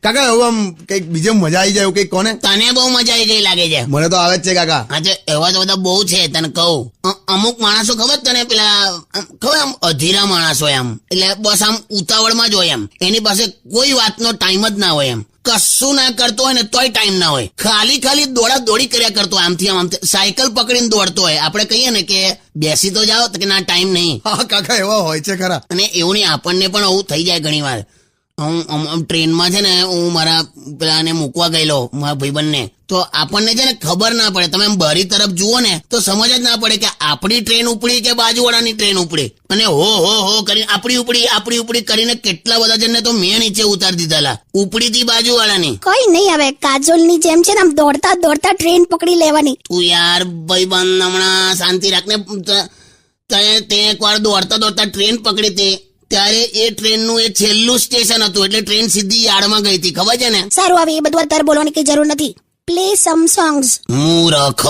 કાકા એવું આમ કઈક બીજે મજા આવી જાય એવું કઈક કોને? તને બહુ મજા આવી ગઈ લાગે છે. મને તો આવે જ છે કાકા. આજે એવા તો બધા બહુ છે તને કહું. અમુક માણસો ખબર તને પેલા ખબર આમ અધીરા માણસ હોય આમ, એટલે બસ આમ ઉતાવળમાં જ હોય એમ, એની પાસે કોઈ વાતનો ટાઈમ જ ના હોય એમ, કશું ના કરતો હોય ને તોય ટાઈમ ના હોય, ખાલી દોડા દોડી કર્યા કરતો હોય, આમથી આમ સાયકલ પકડીને દોડતો હોય. આપણે કહીએ ને કે બેસી તો જાઓ તો કે ના ટાઈમ નહીં. હા કાકા એવા હોય છે ખરા. અને એવું નહીં, આપણને પણ આવું થઈ જાય ઘણી વાર. હું ટ્રેનમાં છે ને, હું મારા પેલાને મૂકવા ગયેલો મારા ભાઈબંધને, તો આપણને છે ને ખબર ના પડે, તમે બારી તરફ જુઓ ને તો સમજ જ ના પડે કે આપણી ટ્રેન ઉપડી કે બાજુવાળાની ટ્રેન ઉપડી, અને હો કરીને આપણી ઉપડી કરીને કેટલા બધા જણને તો મેં નીચે ઉતારી દીધેલા, ઉપડી થી બાજુવાળાની. કઈ નહીં, હવે કાજોલની જેમ છે ને આમ દોડતા દોડતા ટ્રેન પકડી લેવાની. તું યાર ભાઈબંધ હમણાં શાંતિ રાખને. તે એકવાર દોડતા ટ્રેન પકડી હતી, ત્યારે એ ટ્રેનનું એ છેલ્લું સ્ટેશન હતું, એટલે ટ્રેન સીધી યાર્ડમાં ગઈ હતી, ખબર છે ને? સારું, હવે એ બધું અત્યારે બોલવાની કઈ જરૂર નથી. Play some songs. મૂર્ખ.